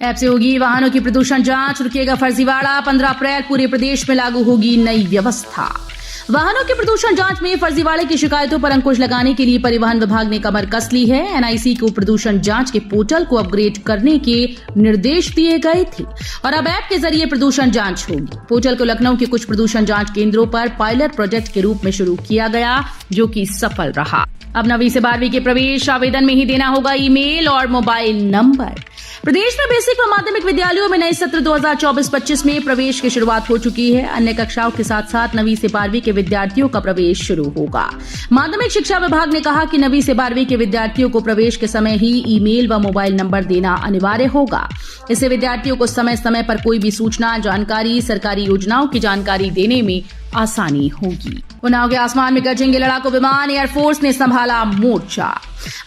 App से होगी वाहनों की प्रदूषण जांच, रुकेगा फर्जीवाड़ा। 15 अप्रैल पूरे प्रदेश में लागू होगी नई व्यवस्था। वाहनों के प्रदूषण जांच में फर्जीवाड़े की शिकायतों पर अंकुश लगाने के लिए परिवहन विभाग ने कमर कस ली है। एनआईसी को प्रदूषण जांच के पोर्टल को अपग्रेड करने के निर्देश दिए गए थे और अब ऐप के जरिए प्रदूषण जांच होगी। पोर्टल को लखनऊ के कुछ प्रदूषण जांच केंद्रों पर पायलट प्रोजेक्ट के रूप में शुरू किया गया, जो कि सफल रहा। अब 9वीं से 12वीं के प्रवेश आवेदन में ही देना होगा ईमेल और मोबाइल नंबर। प्रदेश में बेसिक व माध्यमिक विद्यालयों में नए सत्र 2024-25 में प्रवेश की शुरुआत हो चुकी है। अन्य कक्षाओं के साथ साथ 9वीं से 12वीं के विद्यार्थियों का प्रवेश शुरू होगा। माध्यमिक शिक्षा विभाग ने कहा कि 9वीं से 12वीं के विद्यार्थियों को प्रवेश के समय ही ईमेल व मोबाइल नंबर देना अनिवार्य होगा। इससे विद्यार्थियों को समय समय पर कोई भी सूचना, जानकारी, सरकारी योजनाओं की जानकारी देने में आसानी होगी। उन्नाव के आसमान में गरजेंगे लड़ाकू विमान, एयरफोर्स ने संभाला मोर्चा।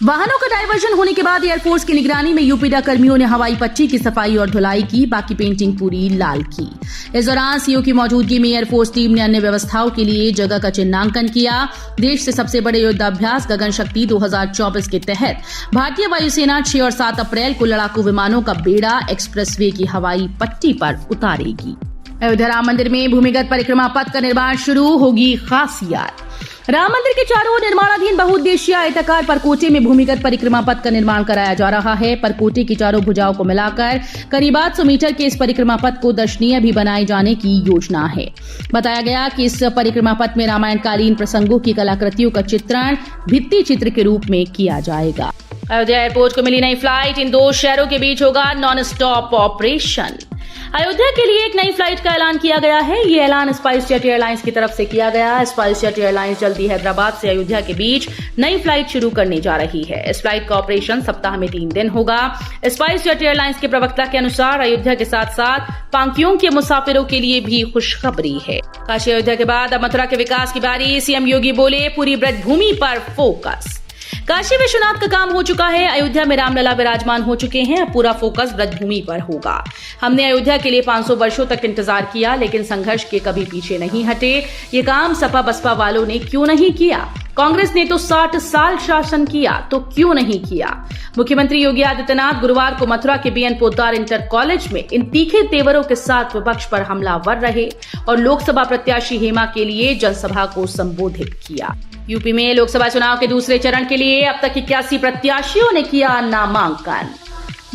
वाहनों का डायवर्जन होने के बाद एयरफोर्स की निगरानी में यूपीडा कर्मियों ने हवाई पट्टी की सफाई और धुलाई की, बाकी पेंटिंग पूरी लाल की। इस दौरान सीओ की मौजूदगी में एयरफोर्स टीम ने अन्य व्यवस्थाओं के लिए जगह का चिन्हांकन किया। देश से सबसे बड़े युद्धाभ्यास गगन शक्ति 2024 के तहत भारतीय वायुसेना 6 और 7 अप्रैल को लड़ाकू विमानों का बेड़ा एक्सप्रेसवे की हवाई पट्टी पर उतारेगी। अयोध्या राम मंदिर में भूमिगत परिक्रमा पथ का निर्माण शुरू, होगी खासियत। राम मंदिर के चारों ओर निर्माणाधीन बहुउद्देशीय आयताकार परकोटे में भूमिगत परिक्रमा पथ का निर्माण कराया जा रहा है। परकोटे की चारों भुजाओं को मिलाकर करीब 800 मीटर के इस परिक्रमा पथ को दर्शनीय भी बनाए जाने की योजना है। बताया गया कि इस परिक्रमा पथ में रामायणकालीन प्रसंगों की कलाकृतियों का चित्रण भित्ति चित्र के रूप में किया जाएगा। अयोध्या एयरपोर्ट को मिली नई फ्लाइट, इन 2 शहरों के बीच होगा नॉन स्टॉप ऑपरेशन। अयोध्या के लिए एक नई फ्लाइट का ऐलान किया गया है। ये ऐलान स्पाइस जेट एयरलाइंस की तरफ से किया गया। स्पाइस जेट एयरलाइंस जल्दी हैदराबाद से अयोध्या के बीच नई फ्लाइट शुरू करने जा रही है। इस फ्लाइट का ऑपरेशन सप्ताह में 3 दिन होगा। स्पाइस जेट एयरलाइंस के प्रवक्ता के अनुसार अयोध्या के साथ साथ पांकियों के मुसाफिरों के लिए भी खुशखबरी है। काशी अयोध्या के बाद अब मथुरा के विकास की बारी। सीएम योगी बोले, पूरी ब्रजभूमि पर फोकस। काशी विश्वनाथ का काम हो चुका है, अयोध्या में रामलला विराजमान हो चुके हैं। अब पूरा फोकस ब्रजभूमि पर होगा। हमने अयोध्या के लिए 500 वर्षों तक इंतजार किया, लेकिन संघर्ष के कभी पीछे नहीं हटे। ये काम सपा बसपा वालों ने क्यों नहीं किया? कांग्रेस ने तो 60 साल शासन किया, तो क्यों नहीं किया? मुख्यमंत्री योगी आदित्यनाथ गुरुवार को मथुरा के बीएन पोद्दार इंटर कॉलेज में इन तीखे तेवरों के साथ विपक्ष पर हमलावर रहे और लोकसभा प्रत्याशी हेमा के लिए जनसभा को संबोधित किया। यूपी में लोकसभा चुनाव के दूसरे चरण के लिए अब तक 81 प्रत्याशियों ने किया नामांकन।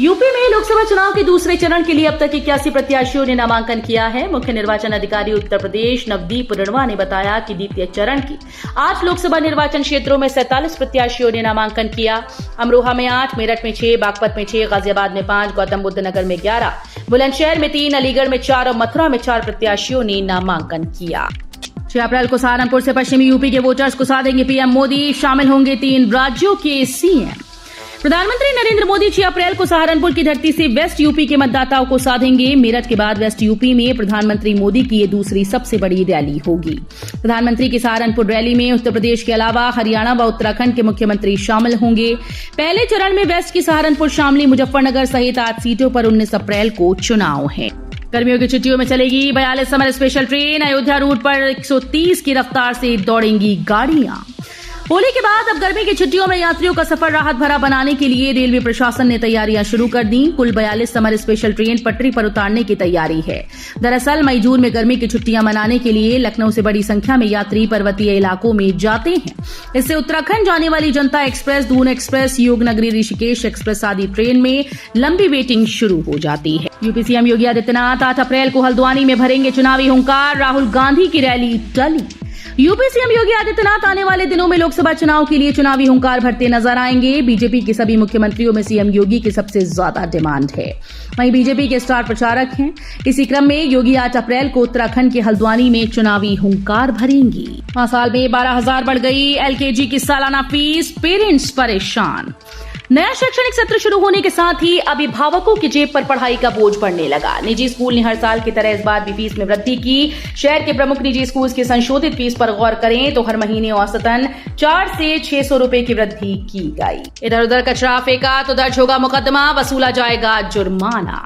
यूपी में लोकसभा चुनाव के दूसरे चरण के लिए अब तक 81 प्रत्याशियों ने नामांकन किया है। मुख्य निर्वाचन अधिकारी उत्तर प्रदेश नवदीप रणवा ने बताया कि द्वितीय चरण की 8 लोकसभा निर्वाचन क्षेत्रों में 47 प्रत्याशियों ने नामांकन किया। अमरोहा में 8, मेरठ में 6, बागपत में 6, गाजियाबाद में 5, गौतम बुद्ध नगर में 11, बुलंदशहर में 3, अलीगढ़ में 4 और मथुरा में 4 प्रत्याशियों ने नामांकन किया। 6 अप्रैल को सहारनपुर से पश्चिमी यूपी के वोटर्स को साधेंगे पीएम मोदी। शामिल होंगे 3 राज्यों के सीएम। प्रधानमंत्री नरेंद्र मोदी 6 अप्रैल को सहारनपुर की धरती से वेस्ट यूपी के मतदाताओं को साधेंगे। मेरठ के बाद वेस्ट यूपी में प्रधानमंत्री मोदी की ये दूसरी सबसे बड़ी रैली होगी। प्रधानमंत्री की सहारनपुर रैली में उत्तर प्रदेश के अलावा हरियाणा व उत्तराखंड के मुख्यमंत्री शामिल होंगे। पहले चरण में वेस्ट की सहारनपुर, शामली, मुजफ्फरनगर सहित 8 सीटों पर 19 अप्रैल को चुनाव है। गर्मियों की छुट्टियों में चलेगी 42 summer special train. Ayodhya route पर 130 की रफ्तार से दौड़ेंगी गाड़ियां। होली के बाद अब गर्मी की छुट्टियों में यात्रियों का सफर राहत भरा बनाने के लिए रेलवे प्रशासन ने तैयारियां शुरू कर दी। कुल 42 समर स्पेशल ट्रेन पटरी पर उतारने की तैयारी है। दरअसल मई जून में गर्मी की छुट्टियां मनाने के लिए लखनऊ से बड़ी संख्या में यात्री पर्वतीय इलाकों में जाते हैं। इससे उत्तराखंड जाने वाली जनता express, Doon express, Yognagari Rishikesh express आदि ट्रेन में लंबी वेटिंग शुरू हो जाती है। यूपी सीएम योगी आदित्यनाथ 8 अप्रैल को हल्द्वानी में भरेंगे चुनावी हुंकार। राहुल गांधी की रैली टली। यूपी सीएम योगी आदित्यनाथ आने वाले दिनों में लोकसभा चुनाव के लिए चुनावी हुंकार भरते नजर आएंगे। बीजेपी के सभी मुख्यमंत्रियों में सीएम योगी की सबसे ज्यादा डिमांड है। वहीं बीजेपी के स्टार प्रचारक हैं। इसी क्रम में योगी 8 अप्रैल को उत्तराखंड के हल्द्वानी में चुनावी हुंकार भरेंगी। 5 साल में 12,000 बढ़ गई एलकेजी की सालाना फीस, पेरेंट्स परेशान। नया शैक्षणिक सत्र शुरू होने के साथ ही अभिभावकों की जेब पर पढ़ाई का बोझ बढ़ने लगा। निजी स्कूल ने हर साल की तरह इस बार भी फीस में वृद्धि की। शहर के प्रमुख निजी स्कूल की संशोधित फीस पर गौर करें तो हर महीने औसतन 4 से 600 रुपए की वृद्धि की गई। इधर उधर कचरा फेंका तो दर्ज होगा मुकदमा, वसूला जाएगा जुर्माना।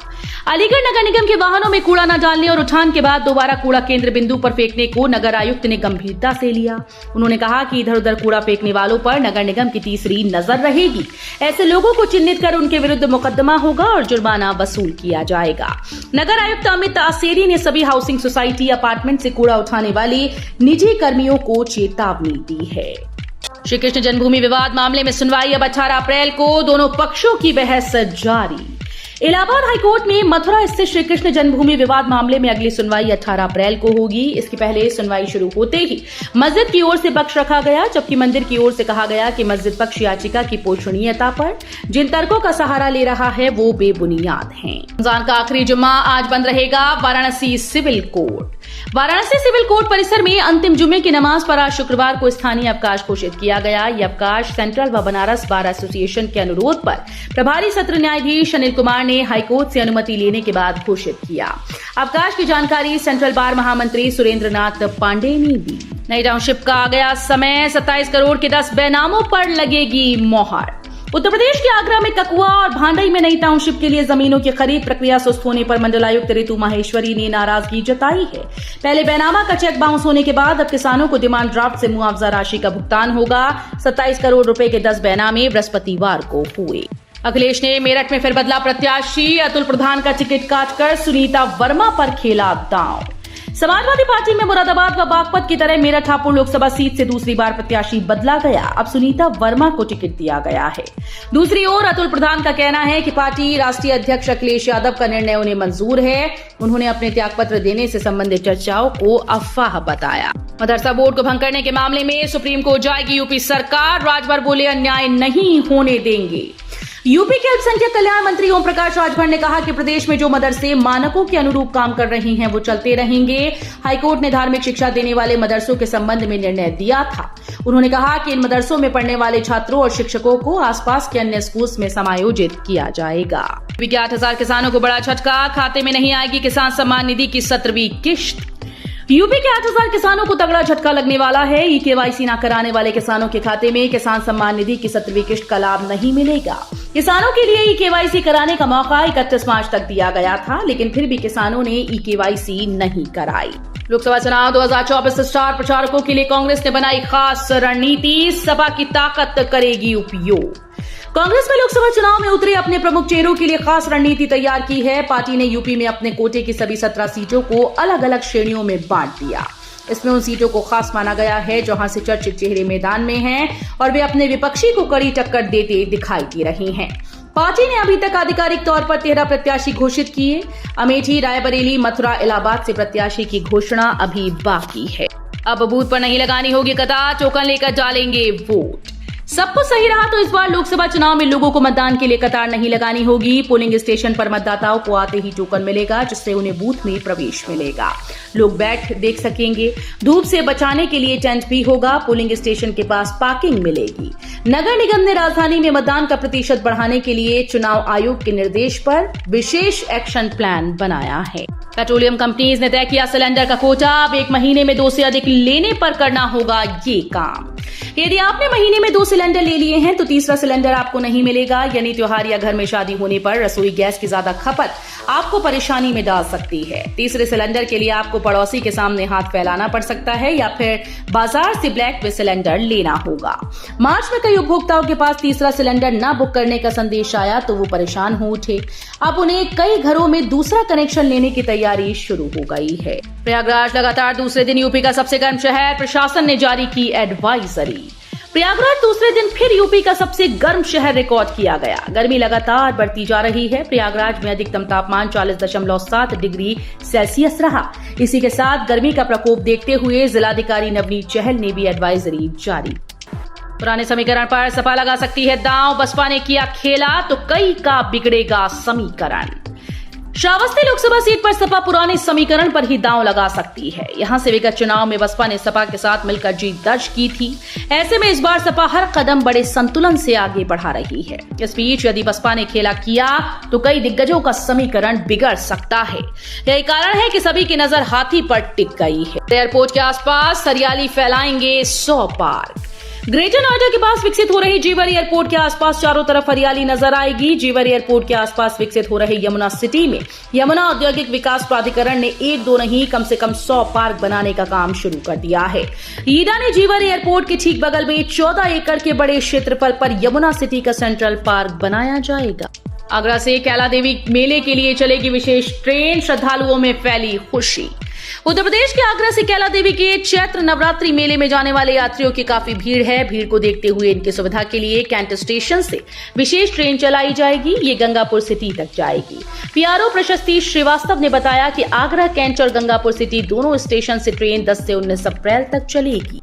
अलीगढ़ नगर निगम के वाहनों में कूड़ा न डालने और उठान के बाद दोबारा कूड़ा केंद्र बिंदु पर फेंकने को नगर आयुक्त ने गंभीरता से लिया। उन्होंने कहा कि इधर उधर कूड़ा फेंकने वालों पर नगर निगम की तीसरी नजर रहेगी। ऐसे लोगों को चिन्हित कर उनके विरुद्ध मुकदमा होगा और जुर्माना वसूल किया जाएगा। नगर आयुक्त अमित आसेरी ने सभी हाउसिंग सोसाइटी अपार्टमेंट से कूड़ा उठाने वाले निजी कर्मियों को चेतावनी दी है। श्री कृष्ण जन्मभूमि विवाद मामले में सुनवाई अब 18 अप्रैल को, दोनों पक्षों की बहस जारी। इलाहाबाद हाईकोर्ट में मथुरा स्थित श्री कृष्ण जन्मभूमि विवाद मामले में अगली सुनवाई 18 अप्रैल को होगी। इसके पहले सुनवाई शुरू होते ही मस्जिद की ओर से पक्ष रखा गया, जबकि मंदिर की ओर से कहा गया कि मस्जिद पक्ष याचिका की पोषणीयता पर जिन तर्कों का सहारा ले रहा है वो बेबुनियाद हैं। रमजान का आखिरी जुम्मा आज बंद रहेगा Varanasi civil court. Varanasi civil court परिसर में अंतिम जुम्मे की नमाज पर आज शुक्रवार को स्थानीय अवकाश घोषित किया गया। यह अवकाश सेंट्रल व बनारस बार एसोसिएशन के अनुरोध पर प्रभारी सत्र न्यायाधीश अनिल कुमार ने हाईकोर्ट से अनुमति लेने के बाद घोषित किया। अवकाश की जानकारी सेंट्रल बार महामंत्री सुरेंद्र नाथ पांडे ने दी। नई टाउनशिप का आ गया समय, 27 करोड़ के 10 बेनामों पर लगेगी मोहर। उत्तर प्रदेश के आगरा में ककुआ और भांडई में नई टाउनशिप के लिए जमीनों की खरीद प्रक्रिया सुस्त होने पर मंडलायुक्त ऋतु माहेश्वरी ने नाराजगी जताई है। पहले बेनामा का चेक बाउंस होने के बाद अब किसानों को डिमांड ड्राफ्ट से मुआवजा राशि का भुगतान होगा। 27 करोड़ रुपए के 10 बेनामे बृहस्पतिवार को हुए। अखिलेश ने मेरठ में फिर बदला प्रत्याशी, अतुल प्रधान का टिकट काटकर सुनीता वर्मा पर खेला दांव। समाजवादी पार्टी में मुरादाबाद व बागपत की तरह मेरठ हापुड़ लोकसभा सीट से दूसरी बार प्रत्याशी बदला गया। अब सुनीता वर्मा को टिकट दिया गया है। दूसरी ओर अतुल प्रधान का कहना है कि पार्टी राष्ट्रीय अध्यक्ष अखिलेश यादव का निर्णय उन्हें मंजूर है। उन्होंने अपने त्यागपत्र देने से संबंधित चर्चाओं को अफवाह बताया। मदरसा बोर्ड को भंग करने के मामले में सुप्रीम कोर्ट जाएगी यूपी सरकार, राजभर बोले अन्याय नहीं होने देंगे। यूपी के अल्पसंख्यक कल्याण मंत्री ओम प्रकाश राजभर ने कहा कि प्रदेश में जो मदरसे मानकों के अनुरूप काम कर रही हैं वो चलते रहेंगे। हाईकोर्ट ने धार्मिक शिक्षा देने वाले मदरसों के संबंध में निर्णय दिया था। उन्होंने कहा कि इन मदरसों में पढ़ने वाले छात्रों और शिक्षकों को आसपास के अन्य स्कूल्स में समायोजित किया जाएगा। यूपी के 8,000 किसानों को बड़ा झटका, खाते में नहीं आएगी किसान सम्मान निधि की 17वीं किश्त। यूपी के 8,000 किसानों को तगड़ा झटका लगने वाला है। ई-केवाईसी न कराने वाले किसानों के खाते में किसान सम्मान निधि की 17वीं किश्त का लाभ नहीं मिलेगा। किसानों के लिए ई-केवाईसी कराने का मौका 31 मार्च तक दिया गया था, लेकिन फिर भी किसानों ने ई-केवाईसी नहीं कराई। लोकसभा चुनाव 2024 स्टार प्रचारकों के लिए कांग्रेस ने बनाई खास रणनीति, सपा की ताकत करेगी उपयोग। कांग्रेस में लोकसभा चुनाव में उतरे अपने प्रमुख चेहरों के लिए खास रणनीति तैयार की है। पार्टी ने यूपी में अपने कोटे की सभी 17 सीटों को अलग अलग श्रेणियों में बांट दिया। इसमें उन सीटों को खास माना गया है जहां से चर्चित चेहरे मैदान में हैं और वे अपने विपक्षी को कड़ी टक्कर देते दिखाई दे रहे हैं। पार्टी ने अभी तक आधिकारिक तौर पर 13 प्रत्याशी घोषित किए। अमेठी, रायबरेली, मथुरा, इलाहाबाद से प्रत्याशी की घोषणा अभी बाकी है। अब बूथ पर नहीं लगानी होगी कतार, टोकन लेकर डालेंगे वोट। सब कुछ सही रहा तो इस बार लोकसभा चुनाव में लोगों को मतदान के लिए कतार नहीं लगानी होगी। पोलिंग स्टेशन पर मतदाताओं को आते ही टोकन मिलेगा, जिससे उन्हें बूथ में प्रवेश मिलेगा। लोग बैठ देख सकेंगे। धूप से बचाने के लिए टेंट भी होगा। पोलिंग स्टेशन के पास पार्किंग मिलेगी। नगर निगम ने राजधानी में मतदान का प्रतिशत बढ़ाने के लिए चुनाव आयोग के निर्देश पर विशेष एक्शन प्लान बनाया है। पेट्रोलियम कंपनीज ने तय किया सिलेंडर का कोटा। अब 1 महीने में 2 से अधिक लेने पर करना होगा ये काम। यदि आपने महीने में 2 सिलेंडर ले लिए हैं तो तीसरा सिलेंडर आपको नहीं मिलेगा। यानी त्योहार या घर में शादी होने पर रसोई गैस की ज्यादा खपत आपको परेशानी में डाल सकती है। तीसरे सिलेंडर के लिए आपको पड़ोसी के सामने हाथ फैलाना पड़ सकता है या फिर बाजार से ब्लैक में सिलेंडर लेना होगा। मार्च में कई उपभोक्ताओं के पास तीसरा सिलेंडर न बुक करने का संदेश आया तो वो परेशान हो उठे। अब उन्हें कई घरों में दूसरा कनेक्शन लेने की तैयारी शुरू हो गई है। प्रयागराज लगातार दूसरे दिन यूपी का सबसे गर्म शहर, प्रशासन ने जारी की एडवाइजरी। प्रयागराज दूसरे दिन फिर यूपी का सबसे गर्म शहर रिकॉर्ड किया गया। गर्मी लगातार बढ़ती जा रही है। प्रयागराज में अधिकतम तापमान 40.7 डिग्री सेल्सियस रहा। इसी के साथ गर्मी का प्रकोप देखते हुए जिलाधिकारी नवनीत चहल ने भी एडवाइजरी जारी। पुराने समीकरण पर सपा लगा सकती है दांव, बसपा ने किया खेला तो कई का बिगड़ेगा समीकरण। श्रावस्ती लोकसभा सीट पर सपा पुराने समीकरण पर ही दांव लगा सकती है। यहां से विगत चुनाव में बसपा ने सपा के साथ मिलकर जीत दर्ज की थी। ऐसे में इस बार सपा हर कदम बड़े संतुलन से आगे बढ़ा रही है। इस बीच यदि बसपा ने खेला किया तो कई दिग्गजों का समीकरण बिगड़ सकता है। यही कारण है कि सभी की नजर हाथी पर टिक गई है। एयरपोर्ट के आसपास हरियाली फैलाएंगे 100 पार्क। ग्रेटर नोएडा के पास विकसित हो रहे जेवर एयरपोर्ट के आसपास चारों तरफ हरियाली नजर आएगी। जेवर एयरपोर्ट के आसपास विकसित हो रहे यमुना सिटी में यमुना औद्योगिक विकास प्राधिकरण ने 1-2 नहीं कम से कम 100 पार्क बनाने का काम शुरू कर दिया है। ईडा ने जेवर एयरपोर्ट के ठीक बगल में 14 एकड़ के बड़े क्षेत्रफल पर यमुना सिटी का सेंट्रल पार्क बनाया जाएगा। आगरा से कैला देवी मेले के लिए चलेगी विशेष ट्रेन, श्रद्धालुओं में फैली खुशी। उत्तर प्रदेश के आगरा से कैला देवी के चैत्र नवरात्रि मेले में जाने वाले यात्रियों की काफी भीड़ है। भीड़ को देखते हुए इनकी सुविधा के लिए कैंट स्टेशन से विशेष ट्रेन चलाई जाएगी। ये गंगापुर सिटी तक जाएगी। पीआरओ प्रशस्ति श्रीवास्तव ने बताया कि आगरा कैंट और गंगापुर सिटी दोनों स्टेशन से ट्रेन 10 से 19 अप्रैल तक चलेगी।